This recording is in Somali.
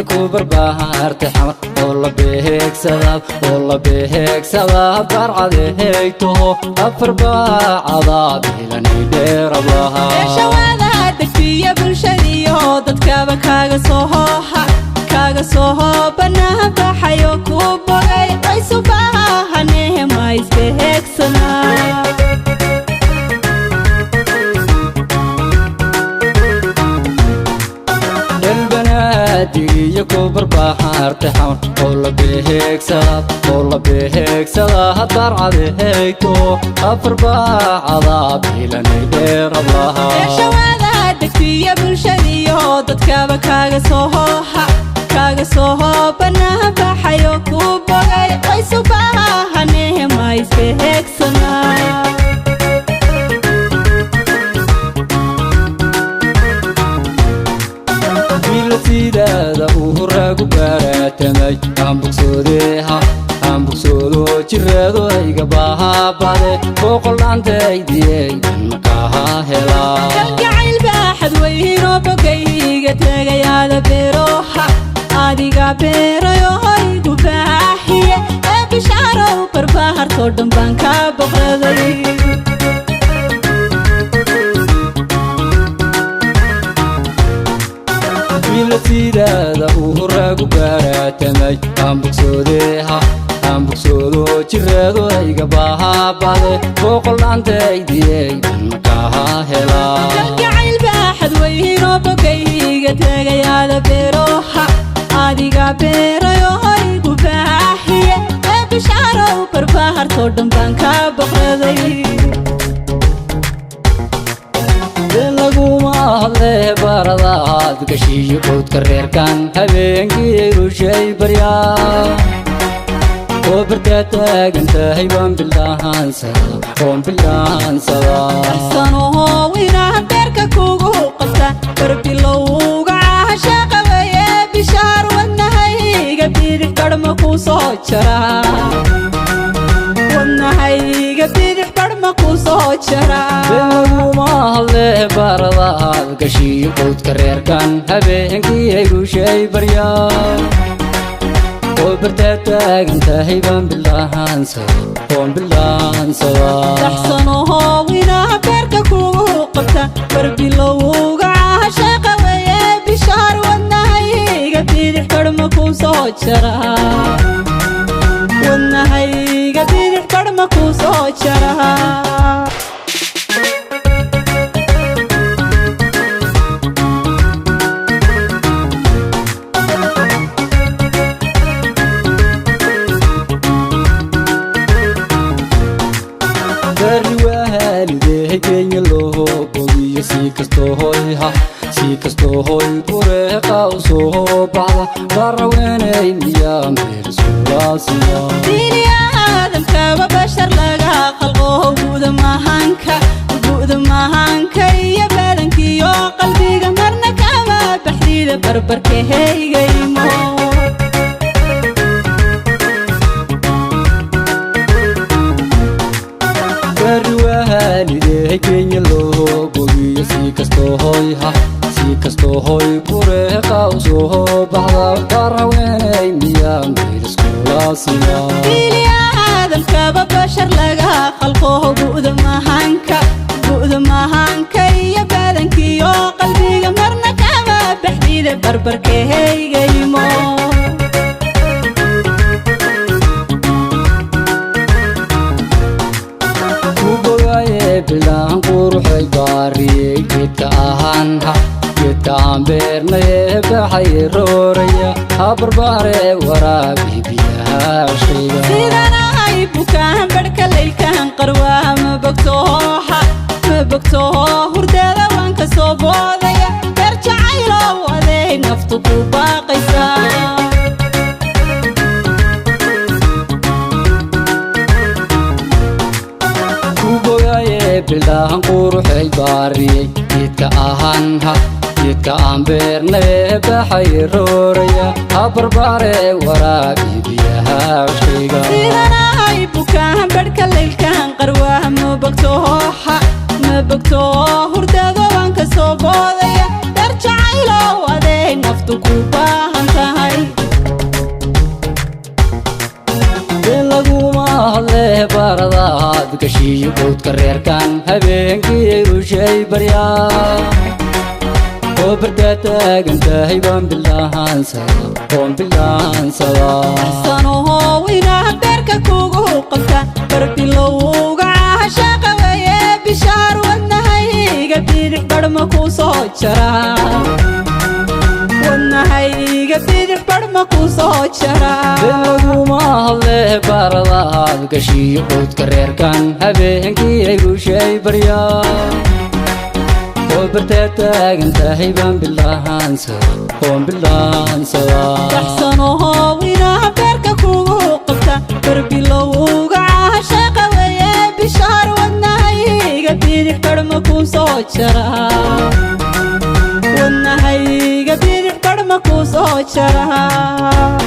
كوبر بهارت حمر والله بهيك سباب برعد هيكتو أفربا عذابي لني دير الله شواذا دكتي بالشدي ودد كاغا سوها بناها بحيو كوبري ويسو باها نهم عايز بهيك سنا البنادي كوبر بهارت حمر والله بهيك سباب برعد هيكتو أفربا عذابي لني دير الله شواذا دكتي بالشدي ودد كاغا سوها بناها بحيو كوبري ويسو باها نهم عايز بهيك سنا wiilasidaada uu raagu baaratamay aan bogsoodo jiraado ayga bahaabade boqolaantaydiyey makaha helaa kalgacayl baaxad weynoo bogayga tagayaada beeroha adiga beerayo hoygu baaxiye ee bishaarow barbahartoo dhan baan ka boqraday wiilasidaada uu raagu baaratamay aan bogsoodo jiraado ayga bahaabade boqolaantaydiyey makaha helaa kalgacayl baaxad weynoo bogayga tagayaada beeroha adiga beerayo hoygu baaxiye ee bishaarow barbahartoo dhan baan ka boqraday laguma hadle baradaad gashiyo quudka reerkan habeenkii rushay baryaa oo bartaa taagan tahay waan bilaahansadaa sanohoo inaan beerka kugu qabta barbilowga caashaqa weeye bishaar wadnahayga bidix barhma ku soo jaraa laguma hadle baradaad gashiyo quudka reerkan habeenkii rushay baryaa oo bartaa taagan tahay waan bilaahansadaa daxsanohoo inaan beerka kugu qabta barbilowga caashaqa weeye bishaar wadnahayga bidix barhma ku soo jaraa wadnahayga bidix barhma ku soo jaraa kenya loo bogiyo si kastoo hoy bureeqa u soo baxda baraweenay miyaa meersulaasiya dini aadamkaba bashar laga khalqo guuda mahanka iyo badankiyo qalbiga marna kama baxdida barbarkahaygaymo kenya loo bogiyo si kastoo hoy bureeqa u soo baxda baraweenay miyaa meersulaasiya dini aadamkaba bashar laga khalqo guuda mahanka iyo badankiyo qalbiga marna kama baxdida barbarkahaygaymo bilaan quruxay baariyey geedka aan beernaye baxay rooraya habarbaare waraabi biyaashayga sidanahay bukaan barhka laylkaan qarwaa ma bogtooho hurdeeda waan ka soo boodaya beer jacaylow aday naftu ku baaqaysaa bilaan quruxay baariyey geedka aan beernaye baxay rooraya habarbaare waraabi biyaashayga sidanahay bukaan barhka laylkaan qarwaa ma bogtooho hurdeeda waan ka soo boodaya beer jacaylow aday naftu ku baahan tahay gashiyo boodka reerkan habeenkii u shay baryaa oo bartaa taagan tahay baan bilaahansadaa sanoho inaa beerka kugu qabta barbilowga caashaqa weeye bishaar wadnahayga bidix barhma ku soo jaraa wadnahayga bidix barhma ku soo jaraa bilaguma hadle baaradahaad gashiyo boodka reerkan habeenkii ay u shay baryaa oo bartaa taagan tahay baan bilaahansadaa sanoho inaa beerka kugu qabta barbilowga caashaqa weeye bishaar wadnahayga bidix barhma ku soo jaraa wadnahayga bidix barhma ku soo jaraa